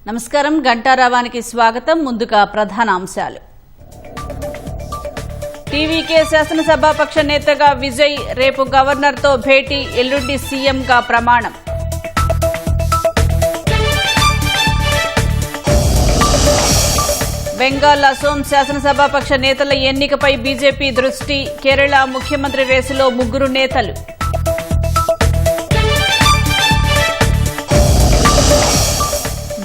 నమస్కారం గంటారావానికి స్వాగతం. ముందుగా ప్రధాన అంశాలు. టీవీకే శాసనసభాపక్ష నేతగా విజయ్, రేపు గవర్నర్తో భేటీ, ఎల్లుండి సీఎంగా ప్రమాణం. బెంగాల్, అసోం శాసనసభాపక్ష నేతల ఎన్నికపై బీజేపీ దృష్టి, కేరళ ముఖ్యమంత్రి రేసులో 3 నేతలు.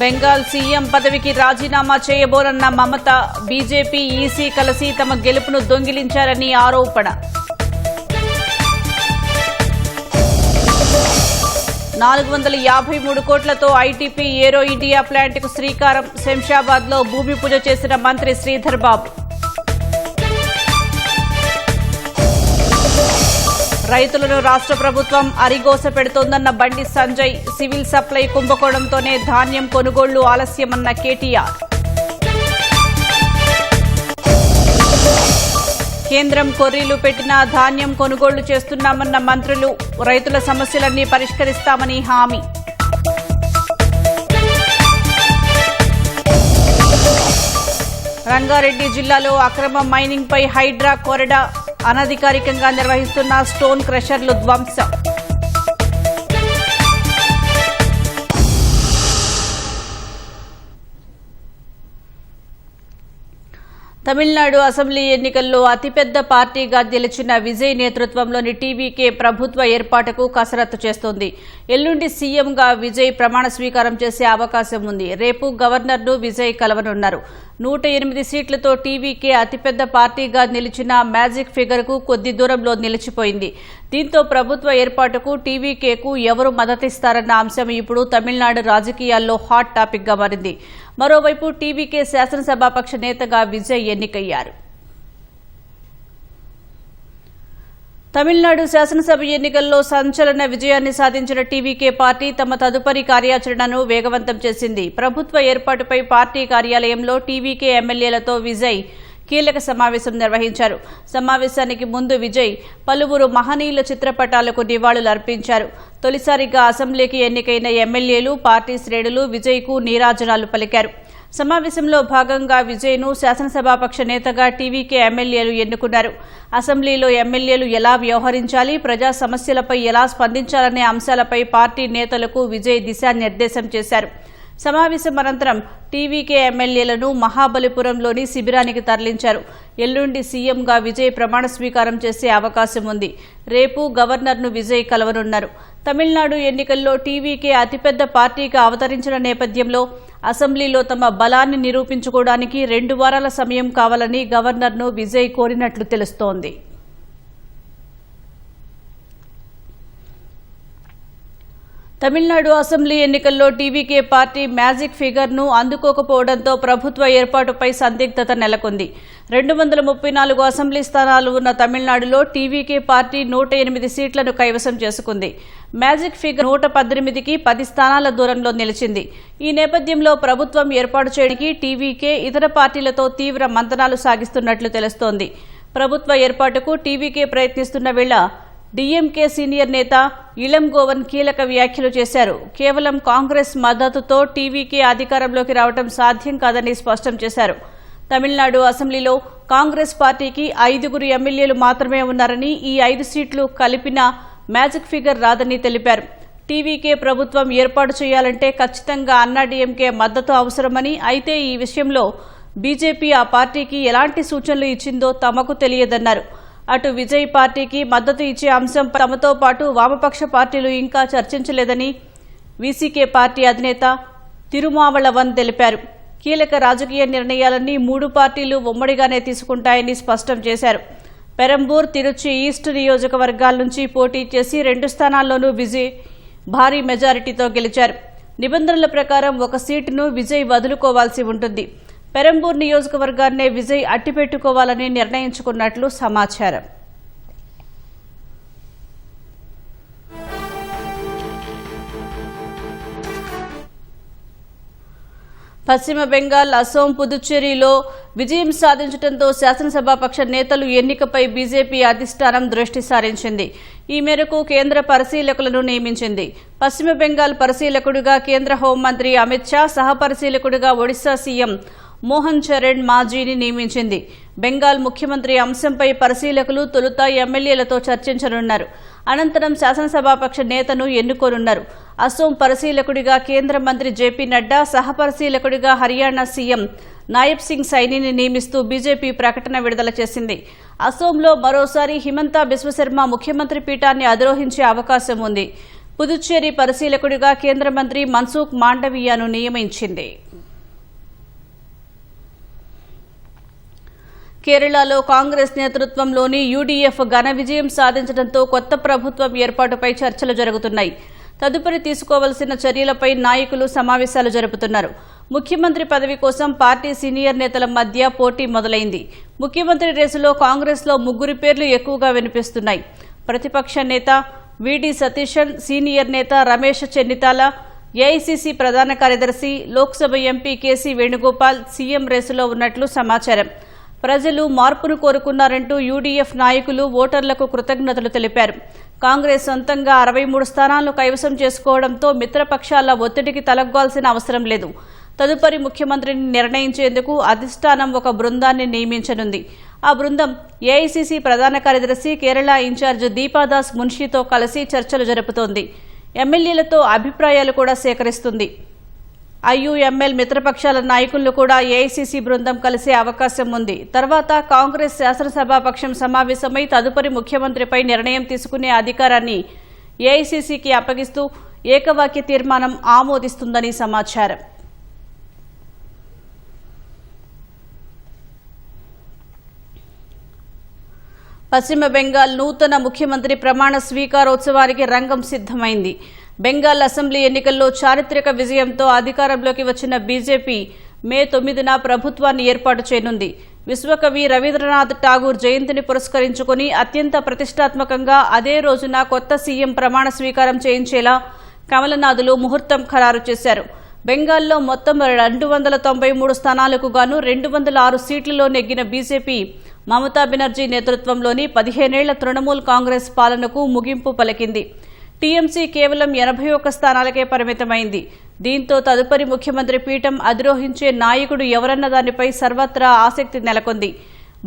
బెంగాల్ సీఎం పదవికి రాజీనామా చేయబోరన్న మమత, బీజేపీ, ఈసీ కలిసి తమ గెలుపును దొంగిలించారని ఆరోపణ. 453 కోట్లతో ఐటీపీ ఏరో ఇండియా ప్లాంట్కు శ్రీకారం, శంషాబాద్లో భూమి పూజ చేసిన మంత్రి శ్రీధర్ బాబు. రైతులను రాష్ట్ర ప్రభుత్వం అరిగోస పెడుతోందన్న బండి సంజయ్, సివిల్ సప్లై కుంభకోణంతోనే ధాన్యం కొనుగోళ్లు ఆలస్యమన్న కేటీఆర్. కేంద్రం కొర్రీలు పెట్టినా ధాన్యం కొనుగోళ్లు చేస్తున్నామన్న మంత్రులు, రైతుల సమస్యలన్నీ పరిష్కరిస్తామని హామీ. రంగారెడ్డి జిల్లాలో అక్రమ మైనింగ్ పై హైడ్రా కొరడా, అనధికారికంగా నిర్వహిస్తున్న స్టోన్ క్రషర్లు ధ్వంసం. తమిళనాడు అసెంబ్లీ ఎన్నికల్లో అతిపెద్ద పార్టీగా గెలిచిన విజయ్ నేతృత్వంలోని టీవీకే ప్రభుత్వ ఏర్పాటుకు కసరత్తు చేస్తోంది. ఎల్లుండి సీఎంగా విజయ్ ప్రమాణ స్వీకారం చేసే అవకాశం ఉంది. రేపు గవర్నర్ను విజయ్ కలవనున్నారు. 108 సీట్లతో టీవీకే అతిపెద్ద పార్టీగా నిలిచిన మ్యాజిక్ ఫిగర్కు కొద్ది దూరంలో నిలిచిపోయింది. దీంతో ప్రభుత్వ ఏర్పాటుకు టీవీకేకు ఎవరు మద్దతిస్తారన్న అంశం ఇప్పుడు తమిళనాడు రాజకీయాల్లో హాట్ టాపిక్గా మారింది. మరోవైపు టీవీకే శాసనసభాపక్ష నేతగా విజయ్ ఎన్నికయ్యారు. తమిళనాడు శాసనసభ ఎన్నికల్లో సంచలన విజయాన్ని సాధించిన టీవీకే పార్టీ తమ తదుపరి కార్యాచరణను వేగవంతం చేసింది. ప్రభుత్వ ఏర్పాటుపై పార్టీ కార్యాలయంలో టీవీకే ఎమ్మెల్యేలతో విజయ్ కీలక సమావేశం నిర్వహించారు. సమావేశానికి ముందు విజయ్ పలువురు మహనీయుల చిత్రపటాలకు నివాళులు అర్పించారు. తొలిసారిగా అసెంబ్లీకి ఎన్నికైన ఎమ్మెల్యేలు, పార్టీ శ్రేణులు విజయ్కు నీరాజనాలు పలికారు. సమావేశంలో భాగంగా విజయ్ను శాసనసభాపక్ష నేతగా టీవీకే ఎమ్మెల్యేలు ఎన్నుకున్నారు. అసెంబ్లీలో ఎమ్మెల్యేలు ఎలా వ్యవహరించాలి, ప్రజా సమస్యలపై ఎలా స్పందించాలనే అంశాలపై పార్టీ నేతలకు విజయ్ దిశానిర్దేశం చేశారు. సమావేశం అనంతరం టీవీకే ఎమ్మెల్యేలను మహాబలిపురంలోని శిబిరానికి తరలించారు. ఎల్లుండి సీఎంగా విజయ్ ప్రమాణ స్వీకారం చేసే అవకాశం ఉంది. రేపు గవర్నర్ను విజయ్ కలవనున్నారు. తమిళనాడు ఎన్నికల్లో టీవీకే అతిపెద్ద పార్టీగా అవతరించిన నేపథ్యంలో అసెంబ్లీలో తమ బలాన్ని నిరూపించుకోవడానికి 2 వారాల సమయం కావాలని గవర్నర్ను విజయ్ కోరినట్లు తెలుస్తోంది. తమిళనాడు అసెంబ్లీ ఎన్నికల్లో టీవీకే పార్టీ మ్యాజిక్ ఫిగర్ను అందుకోకపోవడంతో ప్రభుత్వ ఏర్పాటుపై సందిగ్ధత నెలకొంది. 234 అసెంబ్లీ స్థానాలు ఉన్న తమిళనాడులో టీవీకే పార్టీ 108 సీట్లను కైవసం చేసుకుంది. మ్యాజిక్ ఫిగర్ 118కి 10 స్థానాల దూరంలో నిలిచింది. ఈ నేపథ్యంలో ప్రభుత్వం ఏర్పాటు చేయడానికి టీవీకే ఇతర పార్టీలతో తీవ్ర మంతనాలు సాగిస్తున్నట్లు తెలుస్తోంది. ప్రభుత్వ ఏర్పాటుకు టీవీకే ప్రయత్నిస్తున్న వేళ డీఎంకే సీనియర్ నేత ఇళంగోవన్ కీలక వ్యాఖ్యలు చేశారు. కేవలం కాంగ్రెస్ మద్దతుతో టీవీకే అధికారంలోకి రావడం సాధ్యం కాదని స్పష్టం చేశారు. తమిళనాడు అసెంబ్లీలో కాంగ్రెస్ పార్టీకి 5 ఎమ్మెల్యేలు మాత్రమే ఉన్నారని, ఈ 5 సీట్లు కలిపిన మ్యాజిక్ ఫిగర్ రాదని తెలిపారు. టీవీకే ప్రభుత్వం ఏర్పాటు చేయాలంటే ఖచ్చితంగా అన్నాడీఎంకే మద్దతు అవసరమని, అయితే ఈ విషయంలో బీజేపీ ఆ పార్టీకి ఎలాంటి సూచనలు ఇచ్చిందో తమకు తెలియదన్నారు. అటు విజయ్ పార్టీకి మద్దతు ఇచ్చే అంశం తమతో పాటు వామపక్ష పార్టీలు ఇంకా చర్చించలేదని వీసీకే పార్టీ అధినేత తిరుమావళవన్ తెలిపారు. కీలక రాజకీయ నిర్ణయాలన్నీ 3 పార్టీలు ఉమ్మడిగానే తీసుకుంటాయని స్పష్టం చేశారు. పెరంబూర్, తిరుచి ఈస్ట్ నియోజకవర్గాల నుంచి పోటీ చేసి 2 స్థానాల్లోనూ విజయ్ భారీ మెజారిటీతో గెలిచారు. నిబంధనల ప్రకారం 1 సీటును విజయ్ వదులుకోవాల్సి ఉంటుంది. పెరంబూర్ నియోజకవర్గాన్నే విజయ్ అట్టిపెట్టుకోవాలని నిర్ణయించుకున్నట్లు సమాచారం. పశ్చిమ బెంగాల్, అసోం, పుదుచ్చేరిలో విజయం సాధించడంతో శాసనసభాపక్ష నేతలు ఎన్నికపై బీజేపీ అధిష్టానం దృష్టి సారించింది. ఈ మేరకు కేంద్ర పరిశీలకులను నియమించింది. పశ్చిమ బెంగాల్ పరిశీలకుడిగా కేంద్ర హోంమంత్రి అమిత్ షా, సహపరిశీలకుడిగా ఒడిశా సీఎం మోహన్ చరణ్ మాజీని నియమించింది. బెంగాల్ ముఖ్యమంత్రి అంశంపై పరిశీలకులు తొలుత ఎమ్మెల్యేలతో చర్చించనున్నారు. అనంతరం శాసనసభాపక్ష నేతను ఎన్నుకోనున్నారు. అసోం పరిశీలకుడిగా కేంద్ర మంత్రి జేపీ నడ్డా, సహపరిశీలకుడిగా హర్యానా సీఎం నాయబ్ సింగ్ సైనిని నియమిస్తూ బీజేపీ ప్రకటన విడుదల చేసింది. అసోంలో మరోసారి హిమంతా బిశ్వశర్మ ముఖ్యమంత్రి పీఠాన్ని అధిరోహించే అవకాశం ఉంది. పుదుచ్చేరి పరిశీలకుడిగా కేంద్ర మంత్రి మన్సుఖ్ మాండవీయను నియమించింది. కేరళలో కాంగ్రెస్ నేతృత్వంలోని యూడీఎఫ్ ఘన విజయం సాధించడంతో కొత్త ప్రభుత్వం ఏర్పాటుపై చర్చలు జరుగుతున్నాయి. తదుపరి తీసుకోవాల్సిన చర్యలపై నాయకులు సమావేశాలు జరుపుతున్నారు. ముఖ్యమంత్రి పదవి కోసం పార్టీ సీనియర్ నేతల మధ్య పోటీ మొదలైంది. ముఖ్యమంత్రి రేసులో కాంగ్రెస్లో 3 పేర్లు ఎక్కువగా వినిపిస్తున్నాయి. ప్రతిపక్ష నేత వీడి సతీశన్, సీనియర్ నేత రమేష్ చెన్నితాల, ఏఐసీసీ ప్రధాన కార్యదర్శి, Lok Sabha MP KC Venugopal CM రేసులో ఉన్నట్లు సమాచారం. ప్రజలు మార్పును కోరుకున్నారంటూ యూడీఎఫ్ నాయకులు ఓటర్లకు కృతజ్ఞతలు తెలిపారు. కాంగ్రెస్ సొంతంగా 63 స్థానాలను కైవసం చేసుకోవడంతో మిత్రపక్షాల ఒత్తిడికి తలగ్గాల్సిన అవసరం లేదు. తదుపరి ముఖ్యమంత్రిని నిర్ణయించేందుకు అధిష్టానం ఒక బృందాన్ని నియమించనుంది. ఆ బృందం ఏఐసీసీ ప్రధాన కార్యదర్శి, కేరళ ఇన్ఛార్జ్ దీపాదాస్ మున్షితో కలిసి చర్చలు జరుపుతోంది. ఎమ్మెల్యేలతో అభిప్రాయాలు కూడా సేకరిస్తుంది. ఐయుఎంఎల్ మిత్రపక్షాల నాయకులను కూడా ఏఐసీసీ బృందం కలిసే అవకాశం ఉంది. తర్వాత కాంగ్రెస్ శాసనసభాపక్షం సమావేశమై తదుపరి ముఖ్యమంత్రిపై నిర్ణయం తీసుకునే అధికారాన్ని ఏఐసీసీకి అప్పగిస్తూ ఏకవాక్య తీర్మానం ఆమోదిస్తుందని సమాచారం. పశ్చిమ బెంగాల్ నూతన ముఖ్యమంత్రి ప్రమాణ స్వీకారోత్సవానికి రంగం సిద్ధమైంది. బెంగాల్ అసెంబ్లీ ఎన్నికల్లో చారిత్రక విజయంతో అధికారంలోకి వచ్చిన బీజేపీ మే 9న ప్రభుత్వాన్ని ఏర్పాటు చేయనుంది. విశ్వకవి రవీంద్రనాథ్ ఠాగూర్ జయంతిని పురస్కరించుకుని అత్యంత ప్రతిష్టాత్మకంగా అదే రోజున కొత్త సీఎం ప్రమాణ స్వీకారం చేయించేలా కమలనాథులు ముహూర్తం ఖరారు చేశారు. బెంగాల్లో మొత్తం 293 స్థానాలకు గాను 206 సీట్లలో నెగ్గిన బీజేపీ మమతా బెనర్జీ నేతృత్వంలోని 15 ఏళ్ల తృణమూల్ కాంగ్రెస్ పాలనకు ముగింపు పలికింది. టీఎంసీ కేవలం 81 స్థానాలకే పరిమితమైంది. దీంతో తదుపరి ముఖ్యమంత్రి పీఠం అధిరోహించే నాయకుడు ఎవరన్న దానిపై సర్వత్రా ఆసక్తి నెలకొంది.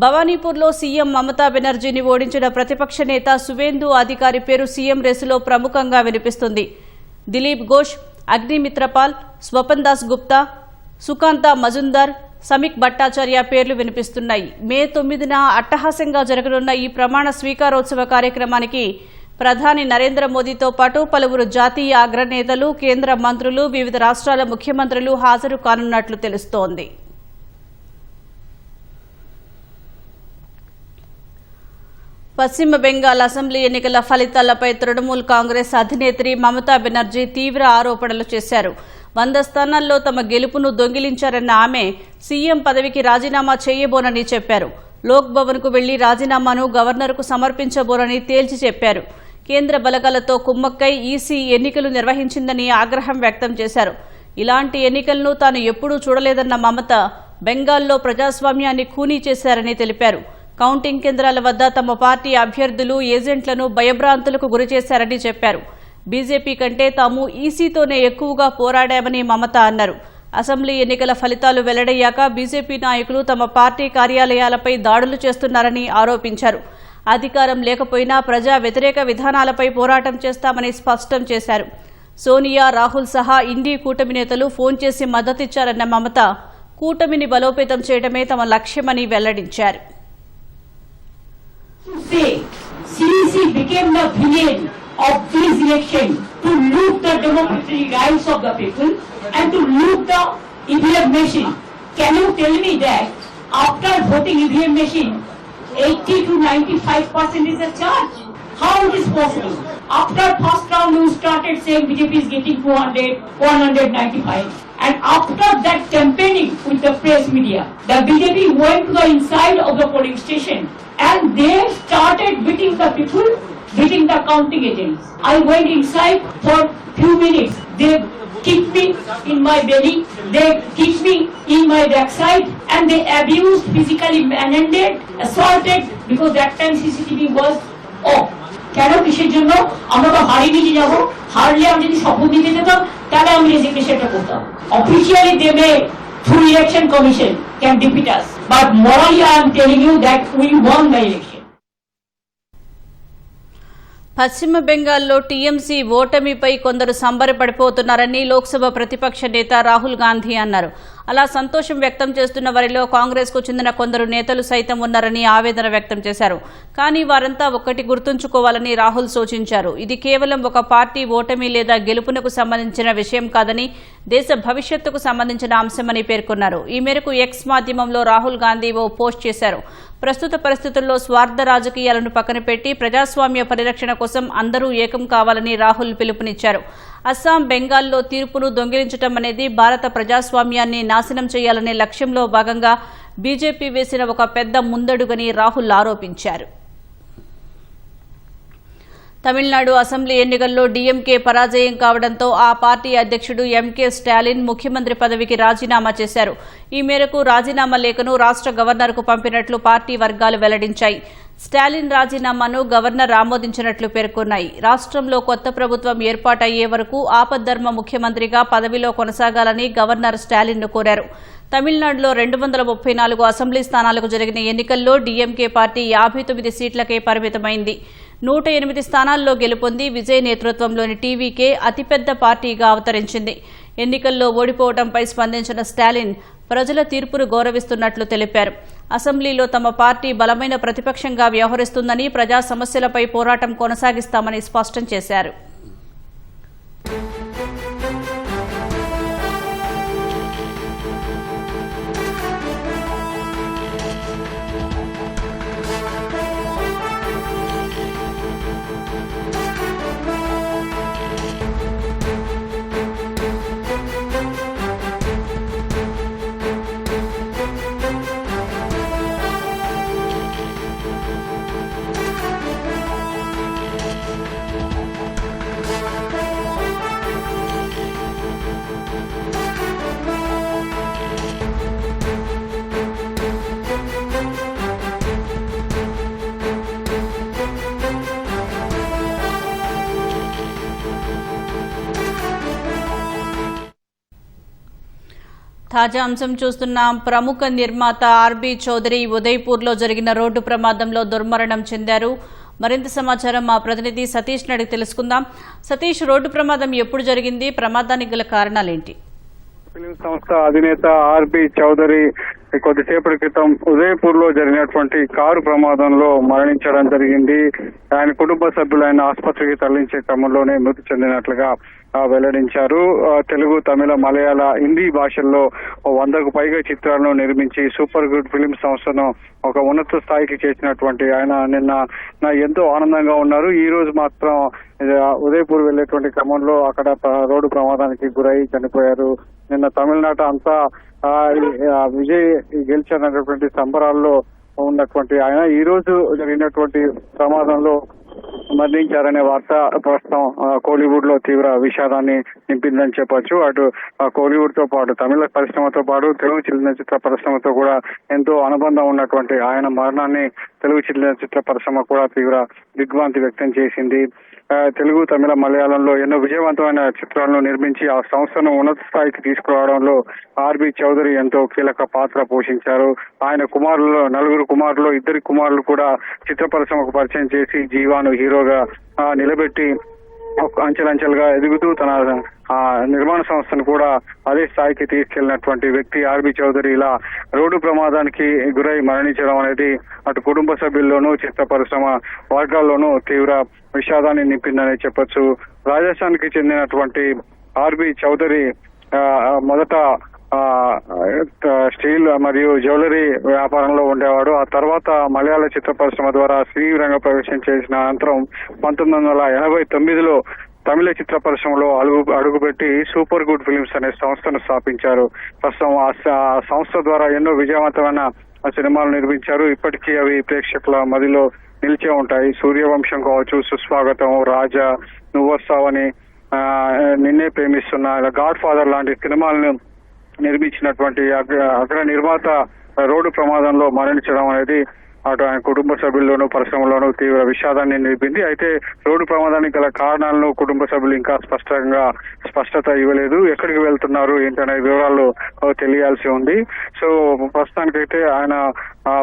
భవానీపూర్లో సీఎం మమతా బెనర్జీని ఓడించిన ప్రతిపక్ష నేత సువేందు అధికారి పేరు సీఎం రేసులో ప్రముఖంగా వినిపిస్తుంది. దిలీప్ ఘోష్, అగ్నిమిత్రపాల్, స్వపన్ దాస్ గుప్తా, సుకాంత మజుందార్, సమీక్ భట్టాచార్య పేర్లు వినిపిస్తున్నాయి. మే 9న అట్టహాసంగా జరగనున్న ఈ ప్రమాణ స్వీకారోత్సవ కార్యక్రమానికి ప్రధాని నరేంద్ర మోదీతో పాటు పలువురు జాతీయ అగ్రనేతలు, కేంద్ర మంత్రులు, వివిధ రాష్ట్రాల ముఖ్యమంత్రులు హాజరు కానున్నట్లు తెలుస్తోంది. పశ్చిమ బెంగాల్ అసెంబ్లీ ఎన్నికల ఫలితాలపై తృణమూల్ కాంగ్రెస్ అధినేత్రి మమతా బెనర్జీ తీవ్ర ఆరోపణలు చేశారు. 100 స్థానాల్లో తమ గెలుపును దొంగిలించారన్న ఆమె సీఎం పదవికి రాజీనామా చేయబోనని చెప్పారు. లోక్ భవన్కు వెళ్లి రాజీనామాను గవర్నర్కు సమర్పించబోనని తేల్చి చెప్పారు. కేంద్ర బలగాలతో కుమ్మక్కై ఈసీ ఎన్నికలు నిర్వహించిందని ఆగ్రహం వ్యక్తం చేశారు. ఇలాంటి ఎన్నికలను తాను ఎప్పుడూ చూడలేదన్న మమత బెంగాల్లో ప్రజాస్వామ్యాన్ని ఖూనీ చేశారని తెలిపారు. కౌంటింగ్ కేంద్రాల వద్ద తమ పార్టీ అభ్యర్థులు, ఏజెంట్లను భయభ్రాంతులకు గురిచేశారని చెప్పారు. బీజేపీ కంటే తాము ఈసీతోనే ఎక్కువగా పోరాడామని మమత అన్నారు. అసెంబ్లీ ఎన్నికల ఫలితాలు వెల్లడయ్యాక బీజేపీ నాయకులు తమ పార్టీ కార్యాలయాలపై దాడులు చేస్తున్నారని ఆరోపించారు. అధికారం లేకపోయినా ప్రజా వ్యతిరేక విధానాలపై పోరాటం చేస్తామని స్పష్టం చేశారు. సోనియా, రాహుల్ సహా ఇండీ కూటమి నేతలు ఫోన్ చేసి మద్దతిచ్చారన్న మమత కూటమిని బలోపేతం చేయడమే తమ లక్ష్యమని వెల్లడించారు. Of this election to loot the democratic rights of the people and to loot the EVM machine. Can you tell me that after voting EVM machine, 80 to 95% is a charge? How it is possible? After first round you started saying BJP is getting 200, 195. And after that campaigning with the press media, the BJP went to the inside of the polling station and they started beating the people, beating the counting agents. I went inside for few minutes. they kicked me in my belly, they kicked me in my backside, and they abused, physically manhandled, assaulted, because that time CCTV was off. কেন কিসের জন্য? আমরা তো হারিয়ে নিয়ে যাবো, হারলে আমি যদি শপথ দিতে যেতাম তাহলে আমি রেজিগনেশনটা করতাম। Officially they may through election commission can defeat us, but morally I am telling you that we won the election. పశ్చిమ బెంగాల్లో టీఎంసీ ఓటమిపై కొందరు సంబరపడిపోతున్నారని లోక్సభ ప్రతిపక్ష నేత రాహుల్ గాంధీ అన్నారు. అలా సంతోషం వ్యక్తం చేస్తున్న వారిలో కాంగ్రెస్కు చెందిన కొందరు నేతలు సైతం ఉన్నారని ఆవేదన వ్యక్తం చేశారు. కానీ వారంతా ఒక్కటి గుర్తుంచుకోవాలని రాహుల్ సూచించారు. ఇది కేవలం ఒక పార్టీ ఓటమి లేదా గెలుపునకు సంబంధించిన విషయం కాదని, దేశ భవిష్యత్తుకు సంబంధించిన అంశమని పేర్కొన్నారు. ఈ మేరకు ఎక్స్ మాధ్యమంలో రాహుల్ గాంధీ ఓ పోస్ట్ చేశారు. ప్రస్తుత పరిస్థితుల్లో స్వార్థ రాజకీయాలను పక్కన పెట్టి ప్రజాస్వామ్య పరిరక్షణ కోసం అందరూ ఏకం కావాలని రాహుల్ పిలుపునిచ్చారు. అస్సాం, బెంగాల్లో తీర్పును దొంగిలించడం అనేది భారత ప్రజాస్వామ్యాన్ని నాశనం చేయాలనే లక్ష్యంలో భాగంగా బీజేపీ వేసిన ఒక పెద్ద ముందడుగని రాహుల్ ఆరోపించారు. తమిళనాడు అసెంబ్లీ ఎన్నికల్లో డీఎంకే పరాజయం కావడంతో ఆ పార్టీ అధ్యక్షుడు ఎంకే స్టాలిన్ ముఖ్యమంత్రి పదవికి రాజీనామా చేశారు. ఈ మేరకు రాజీనామా లేఖను రాష్ట్ర గవర్నర్కు పంపినట్లు పార్టీ వర్గాలు వెల్లడించాయి. స్టాలిన్ రాజీనామాను గవర్నర్ ఆమోదించినట్లు పేర్కొన్నాయి. రాష్ట్రంలో కొత్త ప్రభుత్వం ఏర్పాటయ్యే వరకు ఆపద్ధర్మ ముఖ్యమంత్రిగా పదవిలో కొనసాగాలని గవర్నర్ స్టాలిన్ను కోరారు. తమిళనాడులో 234 అసెంబ్లీ స్థానాలకు జరిగిన ఎన్నికల్లో డీఎంకే పార్టీ 59 సీట్లకే పరిమితమైంది. 108 స్థానాల్లో గెలుపొంది విజయ్ నేతృత్వంలోని టీవీకే అతిపెద్ద పార్టీగా అవతరించింది. ఎన్నికల్లో ఓడిపోవడంపై స్పందించిన స్టాలిన్ ప్రజల తీర్పును గౌరవిస్తున్నట్లు తెలిపారు. అసెంబ్లీలో తమ పార్టీ బలమైన ప్రతిపక్షంగా వ్యవహరిస్తుందని, ప్రజా సమస్యలపై పోరాటం కొనసాగిస్తామని స్పష్టం చేశారు. తాజా అంశం చూస్తున్నాం. ప్రముఖ నిర్మాత ఆర్బీ చౌదరి ఉదయ్పూర్లో జరిగిన రోడ్డు ప్రమాదంలో దుర్మరణం చెందారు. మరింత సమాచారం మా ప్రతినిధి సతీష్ అడిగి తెలుసుకుందాం. సతీష్, రోడ్డు ప్రమాదం ఎప్పుడు జరిగింది? ప్రమాదానికి గల కారణాలేంటి? ఫిలిం సంస్థ అధినేత ఆర్బీ చౌదరి కొద్దిసేపటి క్రితం ఉదయపూర్ లో జరిగినటువంటి కారు ప్రమాదంలో మరణించడం జరిగింది. ఆయన కుటుంబ సభ్యులు ఆయన ఆసుపత్రికి తరలించే క్రమంలోనే మృతి చెందినట్లుగా వెల్లడించారు. తెలుగు, తమిళ, మలయాళ, హిందీ భాషల్లో 100కు పైగా చిత్రాలను నిర్మించి సూపర్ గుడ్ ఫిలిం సంస్థను ఒక ఉన్నత స్థాయికి చేసినటువంటి ఆయన నిన్న ఎంతో ఆనందంగా ఉన్నారు. ఈ రోజు మాత్రం ఉదయపూర్ వెళ్లేటువంటి క్రమంలో అక్కడ రోడ్డు ప్రమాదానికి గురై చనిపోయారు. నిన్న తమిళనాడు అంతా విజయ్ గెలిచినటువంటి సంబరాల్లో ఉన్నటువంటి ఆయన ఈ రోజు జరిగినటువంటి ప్రమాదంలో మరణించారనే వార్త ప్రస్తుతం కోలీవుడ్ లో తీవ్ర విషాదాన్ని నింపిందని చెప్పొచ్చు. అటు కోలీవుడ్ తో పాటు తమిళ పరిశ్రమతో పాటు తెలుగు చలనచిత్ర పరిశ్రమతో కూడా ఎంతో అనుబంధం ఉన్నటువంటి ఆయన మరణాన్ని తెలుగు చలనచిత్ర పరిశ్రమ కూడా తీవ్ర దిగ్భ్రాంతి వ్యక్తం చేసింది. తెలుగు, తమిళ, మలయాళంలో ఎన్నో విజయవంతమైన చిత్రాలను నిర్మించి ఆ సంస్థను ఉన్నత స్థాయికి తీసుకురావడంలో ఆర్బీ చౌదరి ఎంతో కీలక పాత్ర పోషించారు. ఆయన కుమారులు, 4 కుమారులు, 2 కుమారులు కూడా చిత్ర పరిశ్రమకు పరిచయం చేసి జీవాను హీరోగా నిలబెట్టి అంచెలంచెలుగా ఎదుగుతూ తన నిర్మాణ సంస్థను కూడా అదే స్థాయికి తీసుకెళ్లినటువంటి వ్యక్తి ఆర్బీ చౌదరి ఇలా రోడ్డు ప్రమాదానికి గురై మరణించడం అనేది అటు కుటుంబ సభ్యుల్లోనూ, చిత్ర పరిశ్రమ వర్గాల్లోనూ తీవ్ర విషాదాన్ని నింపిందని చెప్పొచ్చు. రాజస్థాన్కి చెందినటువంటి ఆర్బీ చౌదరి మొదట స్టీల్ మరియు జ్యువెలరీ వ్యాపారంలో ఉండేవాడు. ఆ తర్వాత మలయాళ చిత్ర పరిశ్రమ ద్వారా సినీ రంగ ప్రవేశం చేసిన అనంతరం 1989లో తమిళ చిత్ర పరిశ్రమలో అడుగుపెట్టి సూపర్ గుడ్ ఫిలిమ్స్ అనే సంస్థను స్థాపించారు. ప్రస్తుతం ఆ సంస్థ ద్వారా ఎన్నో విజయవంతమైన సినిమాలు నిర్మించారు. ఇప్పటికీ అవి ప్రేక్షకుల మదిలో నిలిచే ఉంటాయి. సూర్యవంశం కావచ్చు, సుస్వాగతం, రాజా, నువ్వొస్తావని, నిన్నే ప్రేమిస్తున్నా, గాడ్ ఫాదర్ లాంటి సినిమాలను నిర్మించినటువంటి అగ్ర నిర్మాత రోడ్డు ప్రమాదంలో మరణించడం అనేది అటు ఆయన కుటుంబ సభ్యుల్లోనూ పరిశ్రమలోనూ తీవ్ర విషాదాన్ని నిలిపింది. అయితే రోడ్డు ప్రమాదానికి గల కారణాలను కుటుంబ సభ్యులు ఇంకా స్పష్టత ఇవ్వలేదు. ఎక్కడికి వెళ్తున్నారు ఏంటనే వివరాలు తెలియాల్సి ఉంది. సో ప్రస్తుతానికైతే ఆయన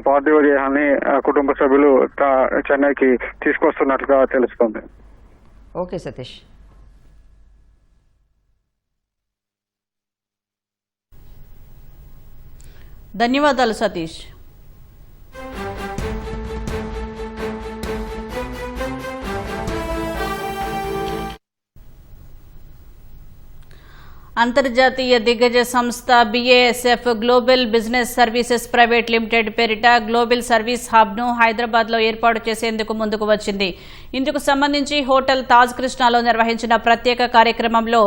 పార్థివ దేహాన్ని కుటుంబ సభ్యులు చెన్నైకి తీసుకొస్తున్నట్లుగా తెలుస్తోంది. ఓకే సతీష్. ధన్యవాదాలు సతీష్. అంతర్జాతీయ దిగ్గజ సంస్థ BASF global business services private limited పేరిట గ్లోబల్ సర్వీస్ హబ్ ను హైదరాబాద్ లో ఏర్పాటు చేసేందుకు ముందుకు వచ్చింది. ఇందుకు సంబంధించి హోటల్ తాజ్ కృష్ణాలో నిర్వహించిన ప్రత్యేక కార్యక్రమంలో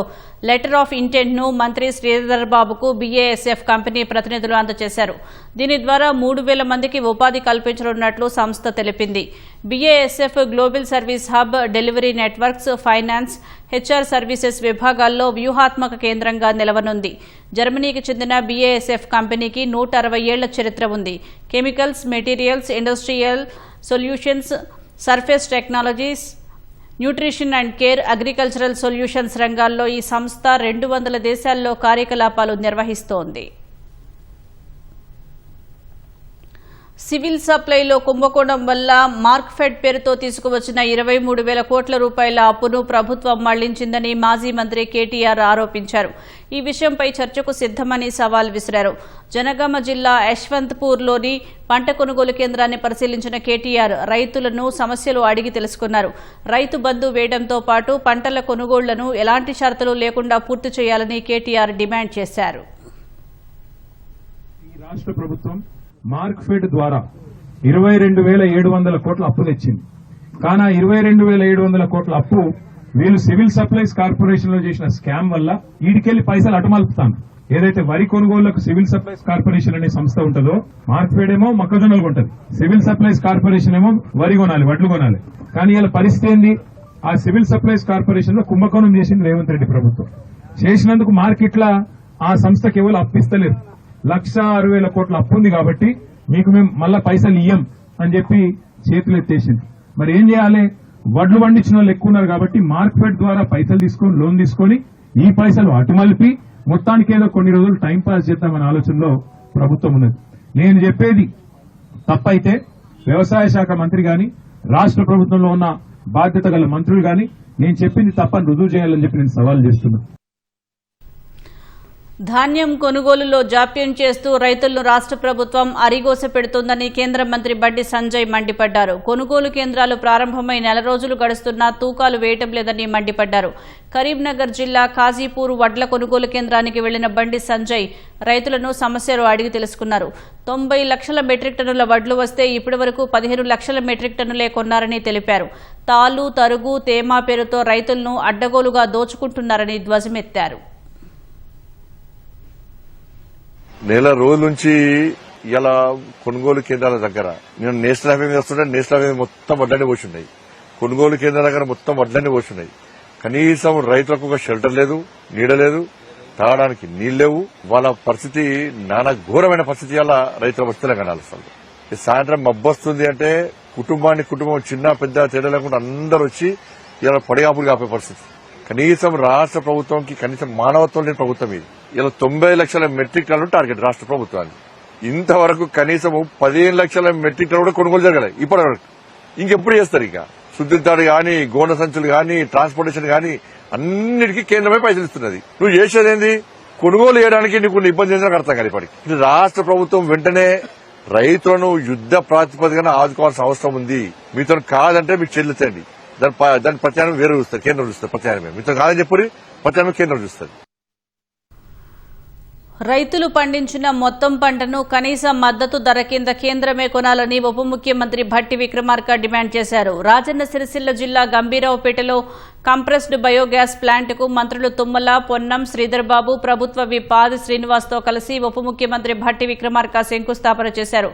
లెటర్ ఆఫ్ ఇంటెంట్ ను మంత్రి శ్రీధర్ బాబుకు BASF కంపెనీ ప్రతినిధులు అందజేశారు. దీని ద్వారా 3,000 మందికి ఉపాధి కల్పించనున్నట్లు సంస్థ తెలిపింది. BASF global service hub delivery networks, finance, HR services విభాగాల్లో వ్యూహాత్మక కేంద్రంగా నిలవనుంది. జర్మనీకి చెందిన BASF కంపెనీకి 160 ఏళ్ల చరిత్ర ఉంది. Chemicals, materials, industrial solutions, surface technologies, nutrition and care, agricultural solutions రంగాల్లో ఈ సంస్థ 200 దేశాల్లో కార్యకలాపాలు నిర్వహిస్తోంది. సివిల్ సప్లైలో కుంభకోణం వల్ల మార్క్ఫెడ్ పేరుతో తీసుకువచ్చిన 23,000 కోట్ల రూపాయల అప్పును ప్రభుత్వం మళ్లించిందని మాజీ మంత్రి కేటీఆర్ ఆరోపించారు. ఈ విషయంపై చర్చకు సిద్దమని సవాల్ విసిరారు. జనగామ జిల్లా యశ్వంత్పూర్లోని పంట కొనుగోలు కేంద్రాన్ని పరిశీలించిన కేటీఆర్ రైతులను సమస్యలు అడిగి తెలుసుకున్నారు. రైతు బంధు వేయడంతో పాటు పంటల కొనుగోళ్లను ఎలాంటి షరతులు లేకుండా పూర్తి చేయాలని కేటీఆర్ డిమాండ్ చేశారు. రాష్ట్ర ప్రభుత్వం మార్క్ఫెడ్ ద్వారా 22,700 కోట్ల అప్పు తెచ్చింది. కానీ 22,700 కోట్ల అప్పు వీళ్ళు సివిల్ సప్లైస్ కార్పొరేషన్ లో చేసిన స్కామ్ వల్ల ఈడికెళ్లి పైసలు అటుమలుపుతాను. ఏదైతే వరి కొనుగోళ్లకు సివిల్ సప్లైస్ కార్పొరేషన్ అనే సంస్థ ఉంటుందో, మార్క్ఫెడ్ ఏమో మొక్కజొన్నలు కొంటది, సివిల్ సప్లైస్ కార్పొరేషన్ ఏమో వరి కొనాలి, వడ్లు కొనాలి. కానీ ఇలా పరిస్థితి ఏంది? ఆ సివిల్ సప్లైస్ కార్పొరేషన్ లో కుంభకోణం చేసింది రేవంత్ రెడ్డి ప్రభుత్వం. చేసినందుకు మార్కెట్ల ఆ సంస్థకి ఎవరు అప్పిస్తలేరు. 1,60,000 కోట్ల అప్పు ఉంది కాబట్టి మీకు మేము మళ్ళా పైసలు ఇయ్యం అని చెప్పి చేతులు ఎత్తేసింది. మరి ఏం చేయాలి? వడ్లు పండించిన వాళ్ళు ఎక్కువ ఉన్నారు కాబట్టి మార్క్ఫెడ్ ద్వారా పైసలు తీసుకొని, లోన్ తీసుకొని ఈ పైసలు అటుమలిపి మొత్తానికి ఏదో కొన్ని రోజులు టైం పాస్ చేద్దామనే ఆలోచనలో ప్రభుత్వం ఉన్నది. నేను చెప్పేది తప్పైతే వ్యవసాయ శాఖ మంత్రి గాని, రాష్ట్ర ప్రభుత్వంలో ఉన్న బాధ్యత గల మంత్రులు గాని నేను చెప్పింది తప్పని రుజువు చేయాలని చెప్పి నేను సవాల్ చేస్తున్నాను. ధాన్యం కొనుగోలులో జాప్యం చేస్తూ రైతులను రాష్ట్ర ప్రభుత్వం అరిగోస పెడుతోందని కేంద్ర మంత్రి బండి సంజయ్ మండిపడ్డారు. కొనుగోలు కేంద్రాలు ప్రారంభమై 4 రోజులు గడుస్తున్నా తూకాలు వేయటం లేదని మండిపడ్డారు. కరీంనగర్ జిల్లా కాజీపూర్ వడ్ల కొనుగోలు కేంద్రానికి వెళ్లిన బండి సంజయ్ రైతులను సమస్యలు అడిగి తెలుసుకున్నారు. 90 లక్షల మెట్రిక్ టన్నుల వడ్లు వస్తే ఇప్పటి వరకు 15 లక్షల మెట్రిక్ టన్నులే కొన్నారని తెలిపారు. తాలు, తరుగు, తేమ పేరుతో రైతులను అడ్డగోలుగా దోచుకుంటున్నారని ధ్వజమెత్తారు. నెల రోజుల నుంచి ఇలా కొనుగోలు కేంద్రాల దగ్గర నేను నేషనల్ హైవే మీద వస్తుంటే నేషనల్ హైవే మొత్తం వడ్లన్నీ పోతున్నాయి. కొనుగోలు కేంద్రాల దగ్గర మొత్తం వడ్లన్నీ పోతున్నాయి. కనీసం రైతులకు ఒక షెల్టర్ లేదు, నీడ లేదు, తాగడానికి నీళ్లు లేవు. వాళ్ళ పరిస్థితి నానా ఘోరమైన పరిస్థితి అలా రైతుల పరిస్థితులే కనాల్సింది. సాయంత్రం మబ్బొస్తుంది అంటే కుటుంబం చిన్న పెద్ద తేడా లేకుండా అందరూ వచ్చి ఇలా పడిగాపులు కాపే పరిస్థితి. కనీసం రాష్ట్ర ప్రభుత్వంకి కనీసం మానవత్వం లేని ప్రభుత్వం ఇది. ఇలా 90 లక్షల మెట్రిక్ టన్నులు టార్గెట్ రాష్ట్ర ప్రభుత్వానికి. ఇంతవరకు కనీసం 15 లక్షల మెట్రిక్ టన్ను కూడా కొనుగోలు జరగలేదు ఇప్పటి వరకు. ఇంకెప్పుడు చేస్తారు? ఇక శుద్ధితాడు గాని, గోన సంచులు గాని, ట్రాన్స్పోర్టేషన్ గాని అన్నిటికీ కేంద్రమే పైసలు ఇస్తున్నది. నువ్వు చేసేదేంది? కొనుగోలు చేయడానికి నీకు ఇబ్బంది చేసిన అర్థం కాదు. ఇప్పటికి రాష్ట్ర ప్రభుత్వం వెంటనే రైతులను యుద్ధ ప్రాతిపదికన ఆదుకోవాల్సిన అవసరం ఉంది. మీతో కాదంటే మీకు చెల్లుతండి. దాని ప్రత్యామ్నాయం వేరే చూస్తారు, కేంద్రం చూస్తారు. ప్రత్యామ్నాయం మీతో కాదని చెప్పి ప్రత్యామ్నాయం కేంద్రం చూస్తుంది. రైతులు పండించిన మొత్తం పంటను కనీస మద్దతు ధర కింద కేంద్రమే కొనాలని ఉప ముఖ్యమంత్రి భట్టి విక్రమార్క డిమాండ్ చేశారు. రాజన్న సిరిసిల్ల జిల్లా గంభీరావుపేటలో కంప్రెస్డ్ బయోగ్యాస్ ప్లాంట్కు మంత్రులు తుమ్మల, పొన్నం, శ్రీధర్ బాబు, ప్రభుత్వ విప్ ఆది శ్రీనివాస్తో కలిసి ఉప ముఖ్యమంత్రి భట్టి విక్రమార్క శంకుస్థాపన చేశారు.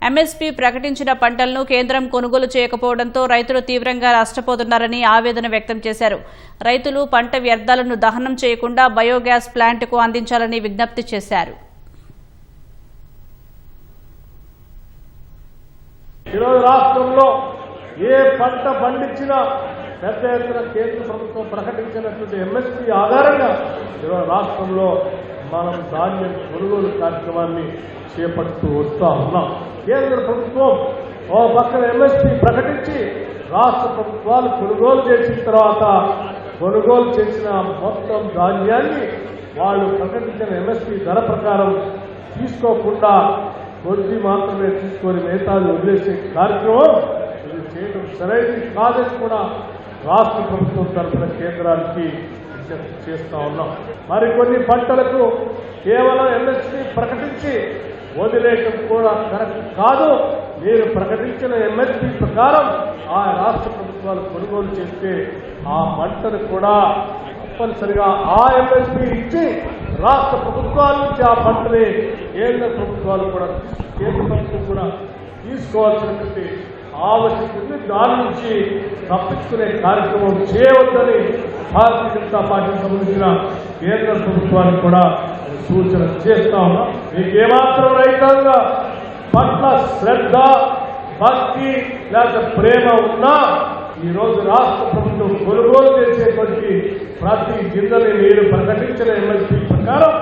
ఎంఎస్పీ ప్రకటించిన పంటలను కేంద్రం కొనుగోలు చేయకపోవడంతో రైతులు తీవ్రంగా నష్టపోతున్నారని ఆవేదన వ్యక్తం చేశారు. రైతులు పంట వ్యర్థాలను దహనం చేయకుండా బయోగ్యాస్ ప్లాంట్కు అందించాలని విజ్ఞప్తి చేశారు. ఈరోజు రాష్ట్రంలో ఏ పంట పండించినా పెద్ద ఎత్తున కేంద్ర ప్రభుత్వం ప్రకటించినటువంటి ఎంఎస్పీ ఆధారంగా ఈరోజు రాష్ట్రంలో మనం ధాన్యం కొనుగోలు కార్యక్రమాన్ని చేపడుతూ వస్తూ ఉన్నాం. కేంద్ర ప్రభుత్వం ఓ పక్కన ఎంఎస్పీ ప్రకటించి రాష్ట్ర ప్రభుత్వాలు కొనుగోలు చేసిన తర్వాత కొనుగోలు చేసిన మొత్తం ధాన్యాన్ని వాళ్ళు ప్రకటించిన ఎంఎస్పీ ధర ప్రకారం తీసుకోకుండా కొద్ది మాత్రమే తీసుకొని మిగతాది వదిలేసే కార్యక్రమం ఇది చేయడం సరైనది కాదని కూడా రాష్ట్ర ప్రభుత్వం తరఫున కేంద్రానికి విజ్ఞప్తి చేస్తా ఉన్నాం. మరికొన్ని పంటలకు కేవలం ఎంఎస్పీ ప్రకటించి వదిలేయటం కూడా కరెక్ట్ కాదు. మీరు ప్రకటించిన ఎంఎస్పీ ప్రకారం ఆ రాష్ట్ర ప్రభుత్వాలు కొనుగోలు చేస్తే ఆ పంటను కూడా తప్పనిసరిగా ఆ ఎంఎస్పీ ఇచ్చి రాష్ట్ర ప్రభుత్వాల నుంచి ఆ పంటని కేంద్ర ప్రభుత్వాలు కూడా తీసుకోవాల్సినటువంటి ఆవశ్యకత ఉంది. దాని నుంచి తప్పించుకునే కార్యక్రమం చేయవద్దని భారతీయ జనతా పార్టీకి సంబంధించిన కేంద్ర ప్రభుత్వానికి కూడా సూచన చేస్తా ఉన్నాం. మీకు ఏమాత్రం రైతాంగ పట్ల శ్రద్ధ, భక్తి లేక ప్రేమ ఉన్నా ఈరోజు రాష్ట్ర ప్రభుత్వం కొనుగోలు చేసేటువంటి ప్రతి గింజని మీరు ప్రకటించిన ఎంఎస్పీ ప్రకారం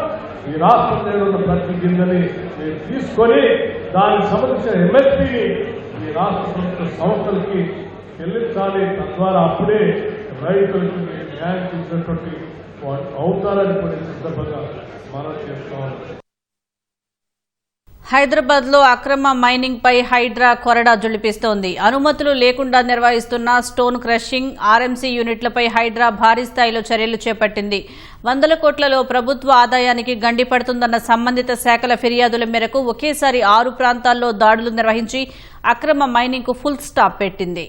ఈ రాష్ట్రంలో ఉన్న ప్రతి గింజని మీరు తీసుకొని దానికి సంబంధించిన ఎంఎస్పీని ఈ రాష్ట్ర ప్రభుత్వ సంస్థలకి చెల్లించాలి. తద్వారా అప్పుడే రైతులకు న్యాయం చేసినటువంటి అవుతారని కూడా సందర్భంగా మనం చేస్తాం. హైదరాబాద్ లో అక్రమ మైనింగ్ పై హైడ్రా కొరడా జుళిపిస్తోంది. అనుమతులు లేకుండా నిర్వహిస్తున్న స్టోన్ క్రషింగ్, ఆర్ఎంసీ యూనిట్లపై హైడ్రా భారీ స్థాయిలో చర్యలు చేపట్టింది. 100 కోట్లలో ప్రభుత్వ ఆదాయానికి గండి పడుతుందన్న సంబంధిత శాఖల ఫిర్యాదుల మేరకు ఒకేసారి 6 ప్రాంతాల్లో దాడులు నిర్వహించి అక్రమ మైనింగ్ కు ఫుల్ స్టాప్ పెట్టింది.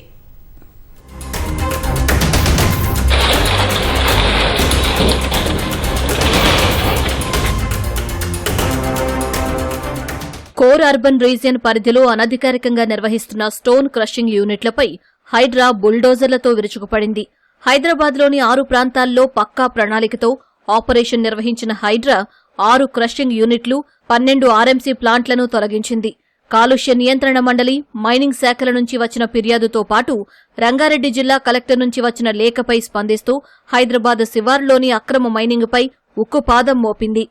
కోర్ అర్బన్ రీజియన్ పరిధిలో అనధికారికంగా నిర్వహిస్తున్న స్టోన్ క్రషింగ్ యూనిట్లపై హైడ్రా బుల్డోజర్లతో విరుచుకుపడింది. హైదరాబాద్లోని 6 ప్రాంతాల్లో పక్కా ప్రణాళికతో ఆపరేషన్ నిర్వహించిన హైడ్రా 6 క్రషింగ్ యూనిట్లు, 12 ఆర్ఎంసీ ప్లాంట్లను తొలగించింది. కాలుష్య నియంత్రణ మండలి, మైనింగ్ శాఖల నుంచి వచ్చిన ఫిర్యాదుతో పాటు రంగారెడ్డి జిల్లా కలెక్టర్ నుంచి వచ్చిన లేఖపై స్పందిస్తూ హైదరాబాద్ శివార్లోని అక్రమ మైనింగ్పై ఉక్కుపాదం మోపింది.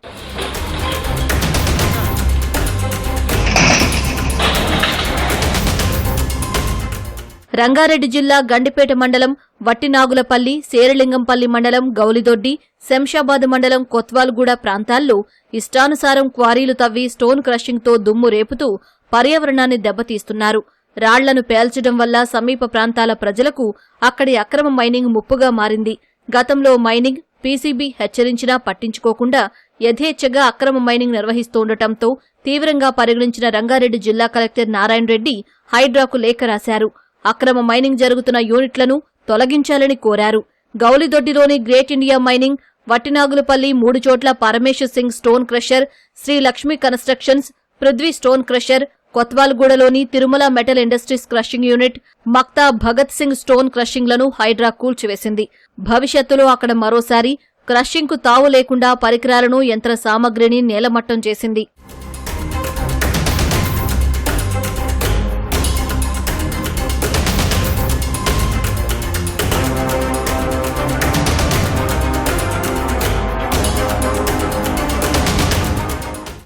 రంగారెడ్డి జిల్లా గండిపేట మండలం వట్టినాగులపల్లి, శేరలింగంపల్లి మండలం గౌలిదొడ్డి, శంషాబాద్ మండలం కొత్వాల్గూడ ప్రాంతాల్లో ఇష్టానుసారం క్వారీలు తవ్వి స్టోన్ క్రషింగ్తో దుమ్ము రేపుతూ పర్యావరణాన్ని దెబ్బతీస్తున్నారు. రాళ్లను పేల్చడం వల్ల సమీప ప్రాంతాల ప్రజలకు అక్కడి అక్రమ మైనింగ్ ముప్పుగా మారింది. గతంలో మైనింగ్, పీసీబీ హెచ్చరించినా పట్టించుకోకుండా యథేచ్ఛగా అక్రమ మైనింగ్ నిర్వహిస్తుండటంతో తీవ్రంగా పరిగణించిన రంగారెడ్డి జిల్లా కలెక్టర్ నారాయణ రెడ్డి హైడ్రాకు లేఖ రాశారు. అక్రమ మైనింగ్ జరుగుతున్న యూనిట్లను తొలగించాలని కోరారు. గౌలిదొడ్డిలోని గ్రేట్ ఇండియా మైనింగ్, వట్టినాగులపల్లి 3 చోట్ల Parameshwar Singh stone crusher, Sri Lakshmi constructions, Prithvi stone crusher, కొత్వాల్గూడలోని Tirumala metal industries crushing unit, Makta Bhagat Singh stone క్రషింగ్లను హైడ్రా కూల్చివేసింది. భవిష్యత్తులో అక్కడ మరోసారి క్రషింగ్కు తావు లేకుండా పరికరాలను, యంత్ర సామగ్రిని నేలమట్టం చేసింది.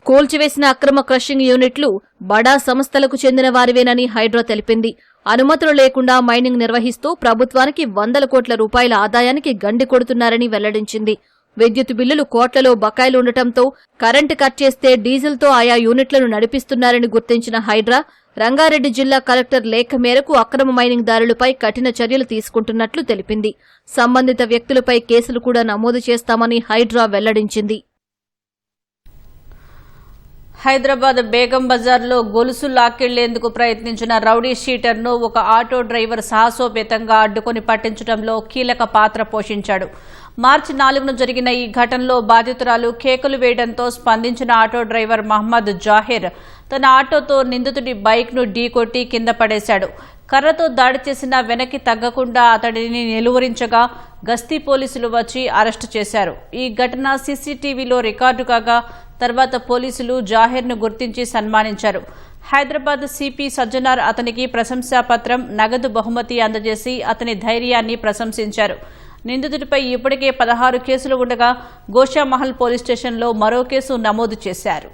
కూల్చివేసిన అక్రమ క్రషింగ్ యూనిట్లు బడా సంస్థలకు చెందిన వారివేనని హైడ్రా తెలిపింది. అనుమతులు లేకుండా మైనింగ్ నిర్వహిస్తూ ప్రభుత్వానికి 100 కోట్ల రూపాయల ఆదాయానికి గండి కొడుతున్నారని వెల్లడించింది. విద్యుత్ బిల్లులు కోట్లలో బకాయిలు ఉండటంతో కరెంటు కట్ చేస్తే డీజిల్తో ఆయా యూనిట్లను నడిపిస్తున్నారని గుర్తించిన హైడ్రా రంగారెడ్డి జిల్లా కలెక్టర్ లేఖ మేరకు అక్రమ మైనింగ్ దారులపై కఠిన చర్యలు తీసుకుంటున్నట్లు తెలిపింది. సంబంధిత వ్యక్తులపై కేసులు కూడా నమోదు చేస్తామని హైడ్రా వెల్లడించింది. హైదరాబాద్ బేగం బజార్లో గొలుసు లాక్కెళ్లేందుకు ప్రయత్నించిన రౌడీ షీటర్ను ఒక ఆటో డ్రైవర్ సాహసోపేతంగా అడ్డుకొని పట్టించడంలో కీలక పాత్ర పోషించాడు. మార్చి 4న జరిగిన ఈ ఘటనలో బాధితురాలు కేకలు వేయడంతో స్పందించిన ఆటో డ్రైవర్ మహమ్మద్ జాహిర్ తన ఆటోతో నిందితుడి బైక్ను ఢీకొట్టి కింద పడేశాడు. కర్రతో దాడి చేసినా వెనక్కి తగ్గకుండా అతడిని నిలువరించగా గస్తీ పోలీసులు వచ్చి అరెస్టు చేశారు. ఈ ఘటన సీసీటీవీలో రికార్డు కాగా తర్వాత పోలీసులు జాహిర్ను గుర్తించి సన్మానించారు. హైదరాబాద్ సిపి సజ్జనార్ అతనికి ప్రశంసాపత్రం, నగదు బహుమతి అందజేసి అతని ధైర్యాన్ని ప్రశంసించారు. నిందితుడిపై ఇప్పటికే 16 కేసులు ఉండగా గోషామహల్ పోలీస్ స్టేషన్లో మరో కేసు నమోదు చేశారు.